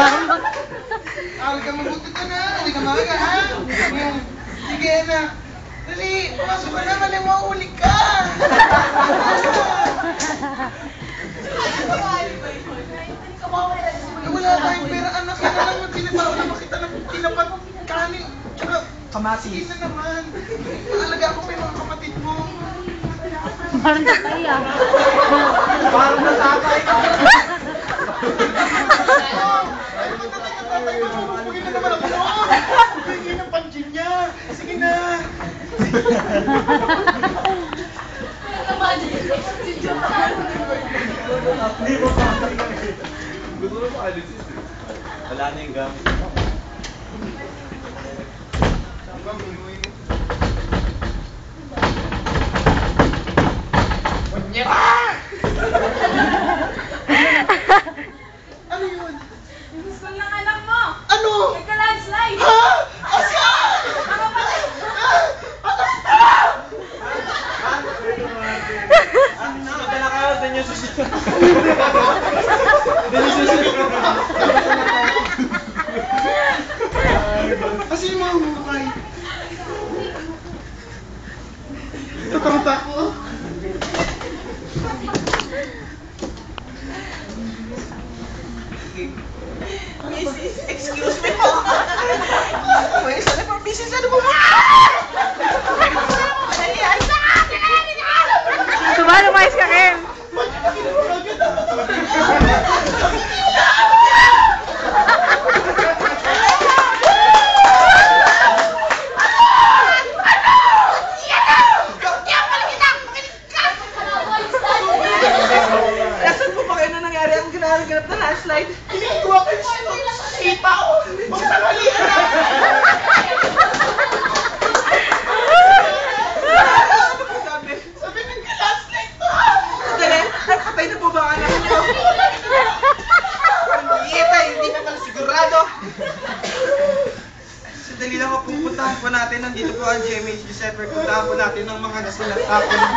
Aral ka mabuti ka na. Hindi ka makaga, ha? Sige, anak. Dali, pumasok ka na. Mali mo, uli ka. Wala tayong pera, anak. Yan na lang yung tiniparo na makita ng tinapat kanin. Tsaka, kamatis. sige na naman. Maalaga ako pa yung mga kapatid mo. Parang tatay ah. Parang natatay ka. Tatay mo, bumugin na naman ako. Bumugin ng pansin niya. Sige na. Hindi mo pa. Gusto mo pa alis eh. Wala na yung gamit. Ano yun? Yung gusto ng anak mo! Ano? Nagka-landslide! Ha? Asan? Madala kayo sa inyo susunod. Dali susunod. Kasi yung mga hukay. Tatakot ako. Excuse me po. Wait, sorry for business. Ano po ba? Lumayas ka, Ken. Nasaan po ba kayo na nangyari ang ginahanap na landslide? Ginagawa ko yung sipa ko. Huwag tanghalian na. Sabi nagka-landslide to. Dali, nakapatay na po ba ang anak niyo? Hindi pa pala sigurado. Dali lang po, puntahan po natin. Nandito po ang GMH Giuseppe. Puntahan po natin ang mga nasilatapon ng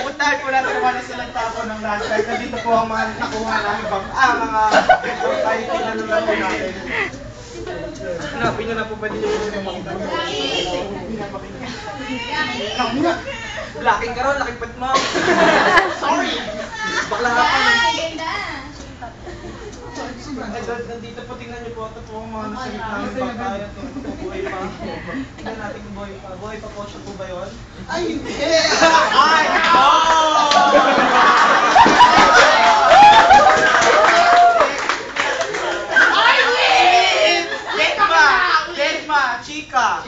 puntahan po natin ang mga nasilatapon ng landslide. Nandito po ang mga nakuha namin mga tayo tinalunan po natin. Hanapin nyo na po, pwede nyo po makita. Laking ka ron, laking pat mo. Sorry! Bakla ka pa. Nandito po, tingnan nyo po. Ito po ang mga nasalit namin bagay. Ito po, buhay pa. Tingnan natin kung buhay pa. Buhay pa po siya po ba yun? Ay, hindi! Ay, no! Chika!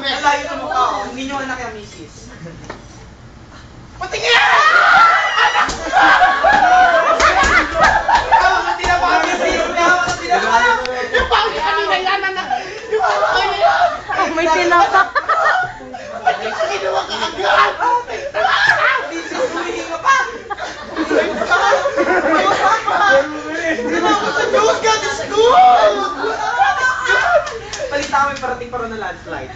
Nalayo na mukha ko. Hindi nyo anak yung misis. Patingin! Anak ko! Hindi na ba misis niya? Yung pangit kanina yan, anak! Yung pangit yan! May sinapa. Ba't yung kinuha ka agad? Misis, humingi ka pa! Humingi ka pa! Hindi na ako sa Diyos! God is good! Balita kami parating pa rin na landslide.